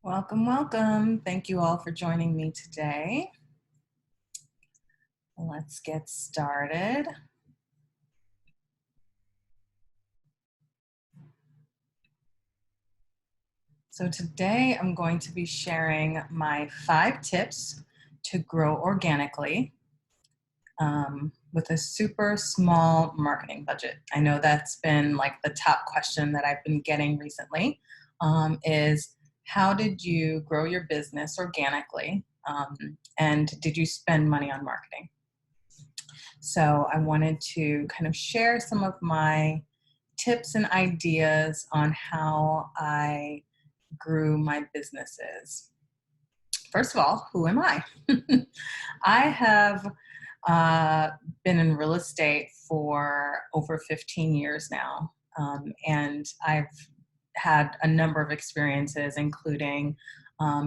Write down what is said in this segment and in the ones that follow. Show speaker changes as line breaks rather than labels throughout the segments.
Welcome, welcome. Thank you all for joining me today. Let's get started. So today I'm going to be sharing my 5 tips to grow organically with a super small marketing budget. I know that's been like the top question that I've been getting recently is how did you grow your business organically? And did you spend money on marketing? So I wanted to kind of share some of my tips and ideas on how I grew my businesses. First of all, who am I? I have been in real estate for over 15 years now, and I've had a number of experiences, including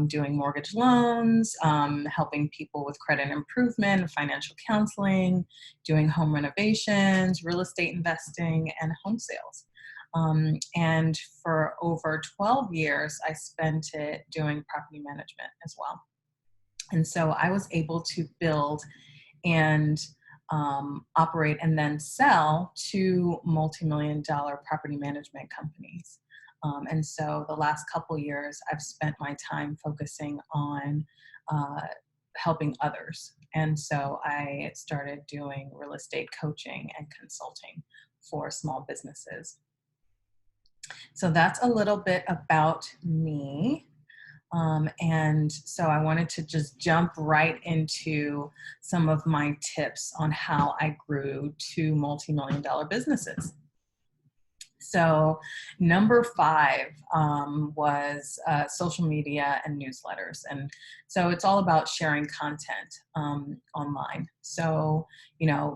doing mortgage loans, helping people with credit improvement, financial counseling, doing home renovations, real estate investing, and home sales. And for over 12 years, I spent it doing property management as well. And so I was able to build and operate and then sell to multi-million-dollar property management companies. And so the last couple years, I've spent my time focusing on helping others. And so I started doing real estate coaching and consulting for small businesses. So that's a little bit about me. And so I wanted to just jump right into some of my tips on how I grew 2 multi-million-dollar businesses. So number 5 was social media and newsletters. And so it's all about sharing content online. So,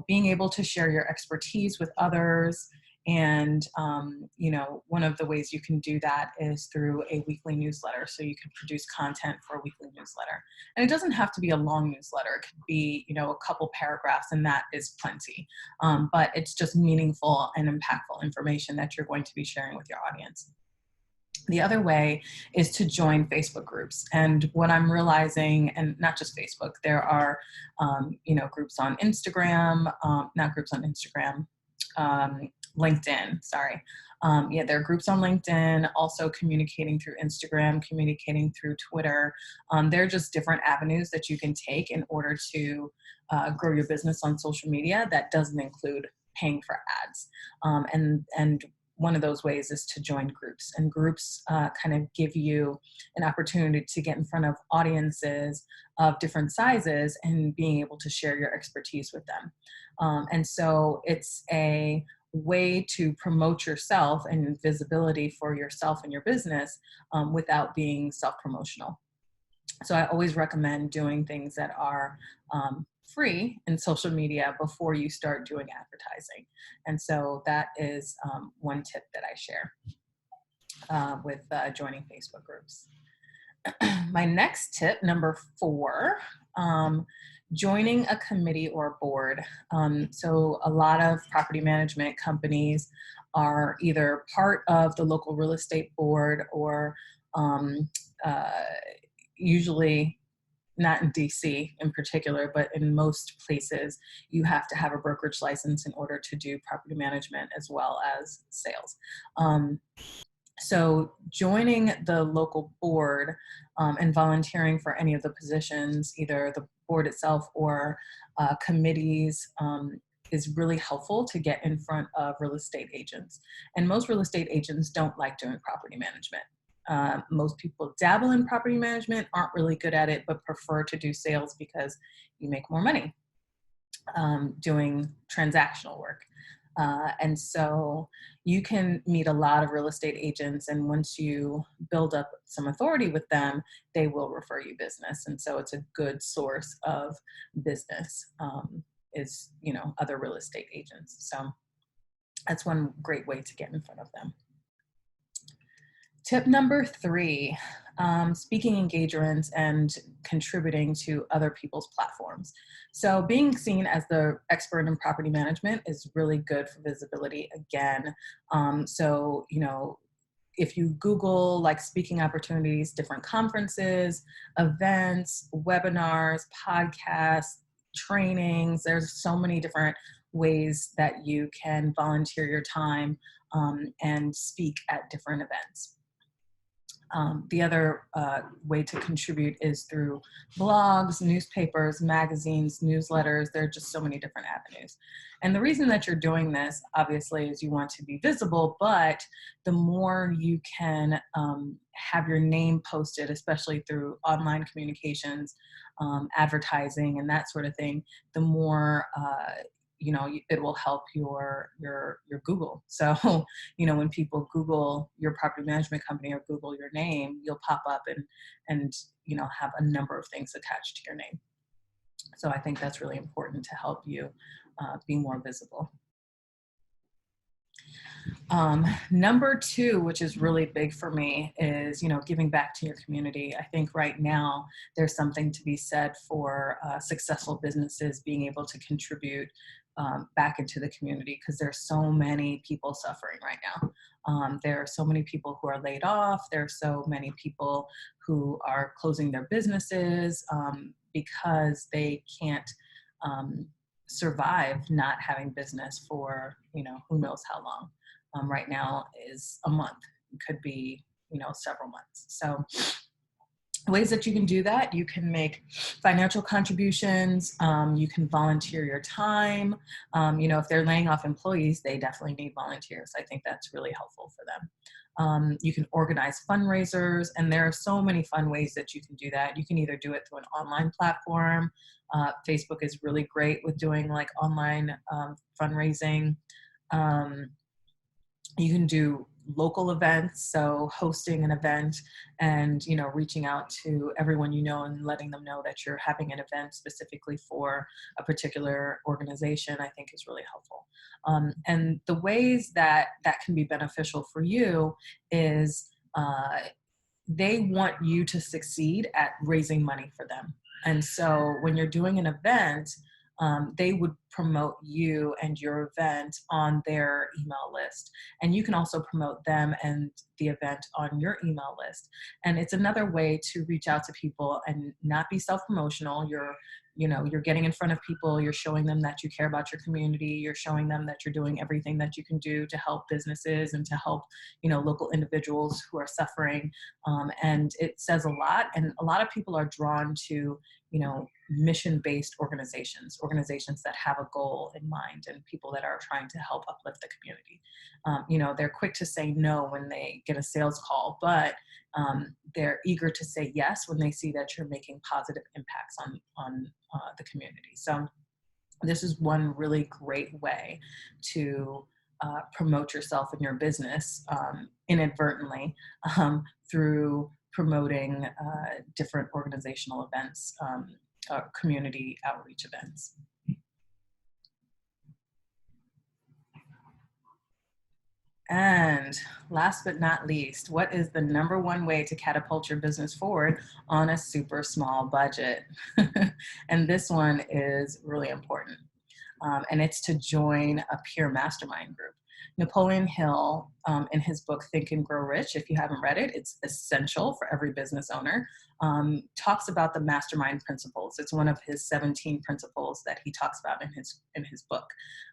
being able to share your expertise with others. And, one of the ways you can do that is through a weekly newsletter. So you can produce content for a weekly newsletter. And it doesn't have to be a long newsletter. It could be, a couple paragraphs, and that is plenty. But it's just meaningful and impactful information that you're going to be sharing with your audience. The other way is to join Facebook groups. And what I'm realizing, and not just Facebook, there are, groups on Instagram, not groups on Instagram, LinkedIn, sorry. There are groups on LinkedIn, also communicating through Instagram, communicating through Twitter. They're just different avenues that you can take in order to grow your business on social media. That doesn't include paying for ads. And one of those ways is to join groups. And groups kind of give you an opportunity to get in front of audiences of different sizes and being able to share your expertise with them. And so it's a way to promote yourself and visibility for yourself and your business without being self-promotional. So I always recommend doing things that are free in social media before you start doing advertising. And so that is one tip that I share with joining Facebook groups. My next tip, number 4, joining a committee or board. So a lot of property management companies are either part of the local real estate board or usually not in DC in particular, but in most places, you have to have a brokerage license in order to do property management as well as sales. So joining the local board and volunteering for any of the positions, either the board itself or committees, is really helpful to get in front of real estate agents. And most real estate agents don't like doing property management. Most people dabble in property management, aren't really good at it, but prefer to do sales because you make more money doing transactional work. And so you can meet a lot of real estate agents, and once you build up some authority with them, they will refer you business. And so it's a good source of business, is, other real estate agents. So that's one great way to get in front of them. Tip number 3, speaking engagements and contributing to other people's platforms. So being seen as the expert in property management is really good for visibility again. So, if you Google like speaking opportunities, different conferences, events, webinars, podcasts, trainings, there's so many different ways that you can volunteer your time and speak at different events. The other way to contribute is through blogs, newspapers, magazines, newsletters. There are just so many different avenues. And the reason that you're doing this, obviously, is you want to be visible, but the more you can have your name posted, especially through online communications, advertising, and that sort of thing, the more it will help your Google. So when people Google your property management company or Google your name, you'll pop up and have a number of things attached to your name. So I think that's really important to help you be more visible. Number two, which is really big for me, is giving back to your community. I think right now there's something to be said for successful businesses being able to contribute back into the community, because there's so many people suffering right now. There are so many people who are laid off. There are so many people who are closing their businesses because they can't survive not having business for who knows how long. Right now is a month. It could be several months. So ways that you can do that: you can make financial contributions, you can volunteer your time. If they're laying off employees, they definitely need volunteers. I think that's really helpful for them. You can organize fundraisers, and there are so many fun ways that you can do that. You can either do it through an online platform. Facebook is really great with doing like online fundraising. You can do local events, so hosting an event and reaching out to everyone and letting them know that you're having an event specifically for a particular organization, I think is really helpful. And the ways that can be beneficial for you is they want you to succeed at raising money for them. And so when you're doing an event, they would promote you and your event on their email list. And you can also promote them and the event on your email list. And it's another way to reach out to people and not be self-promotional. You're getting in front of people, you're showing them that you care about your community, you're showing them that you're doing everything that you can do to help businesses and to help, local individuals who are suffering. And it says a lot. And a lot of people are drawn to, mission-based organizations that have a goal in mind and people that are trying to help uplift the community. They're quick to say no when they get a sales call, but they're eager to say yes when they see that you're making positive impacts on the community. So this is one really great way to promote yourself and your business inadvertently through promoting different organizational events, community outreach events. And last but not least, what is the number one way to catapult your business forward on a super small budget? And this one is really important. And it's to join a peer mastermind group. Napoleon Hill, in his book, Think and Grow Rich, if you haven't read it, it's essential for every business owner, talks about the mastermind principles. It's one of his 17 principles that he talks about in his book.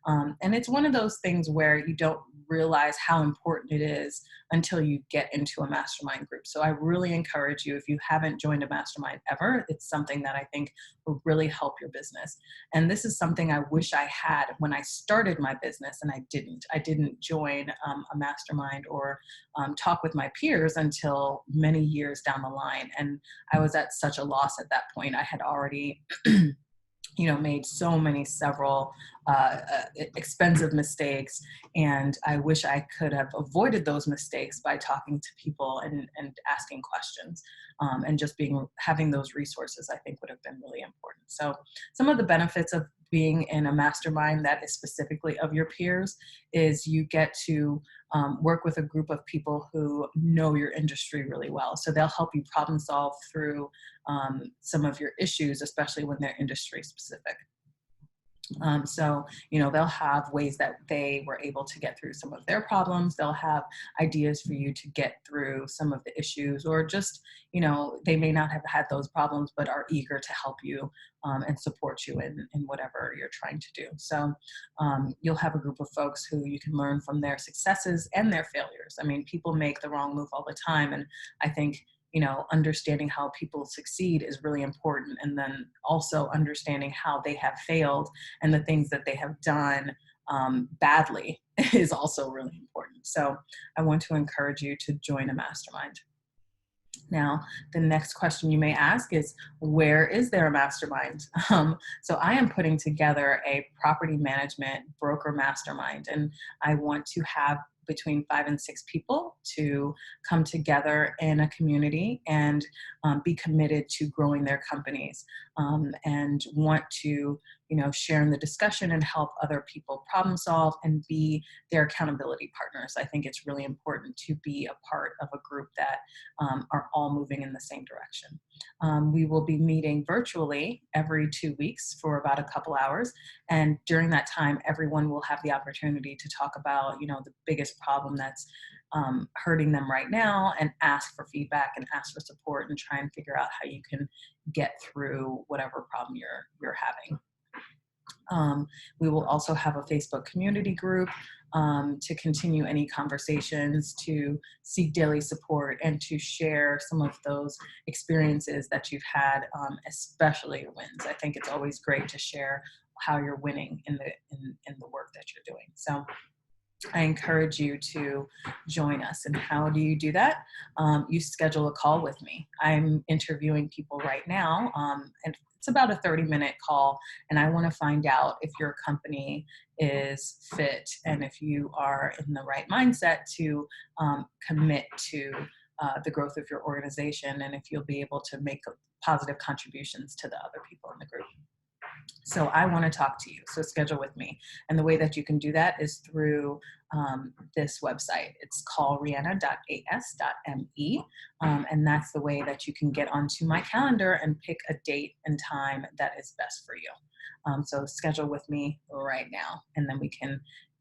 And it's one of those things where you don't realize how important it is until you get into a mastermind group. So I really encourage you, if you haven't joined a mastermind ever, it's something that I think will really help your business. And this is something I wish I had when I started my business, and I didn't join a mastermind or talk with my peers until many years down the line. And I was at such a loss at that point. I had already made several expensive mistakes. And I wish I could have avoided those mistakes by talking to people and asking questions. And just having those resources, I think, would have been really important. So some of the benefits of being in a mastermind that is specifically of your peers is you get to work with a group of people who know your industry really well. So they'll help you problem solve through some of your issues, especially when they're industry specific. So, they'll have ways that they were able to get through some of their problems. They'll have ideas for you to get through some of the issues, or just, they may not have had those problems, but are eager to help you and support you in whatever you're trying to do. So, you'll have a group of folks who you can learn from their successes and their failures. I mean, people make the wrong move all the time. And I think understanding how people succeed is really important. And then also understanding how they have failed and the things that they have done badly is also really important. So I want to encourage you to join a mastermind. Now, the next question you may ask is, where is there a mastermind? So I am putting together a property management broker mastermind, and I want to have between 5 and 6 people to come together in a community and be committed to growing their companies, and want to, share in the discussion and help other people problem solve and be their accountability partners. I think it's really important to be a part of a group that are all moving in the same direction. We will be meeting virtually every 2 weeks for about a couple hours. And during that time, everyone will have the opportunity to talk about, the biggest problem that's hurting them right now, and ask for feedback and ask for support and try and figure out how you can get through whatever problem you're having. We will also have a Facebook community group to continue any conversations, to seek daily support, and to share some of those experiences that you've had, especially your wins. I think it's always great to share how you're winning in the work that you're doing. So I encourage you to join us. And how do you do that? You schedule a call with me. I'm interviewing people right now, and it's about a 30-minute call. And I want to find out if your company is fit and if you are in the right mindset to commit to the growth of your organization, and if you'll be able to make positive contributions to the other people in the group. So I want to talk to you. So schedule with me. And the way that you can do that is through this website. It's callrihanna.as.me. And that's the way that you can get onto my calendar and pick a date and time that is best for you. So schedule with me right now, and then we can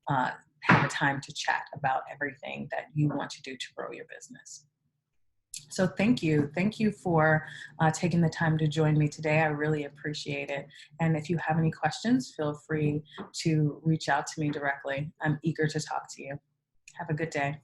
have a time to chat about everything that you want to do to grow your business. So thank you. Thank you for taking the time to join me today. I really appreciate it. And if you have any questions, feel free to reach out to me directly. I'm eager to talk to you. Have a good day.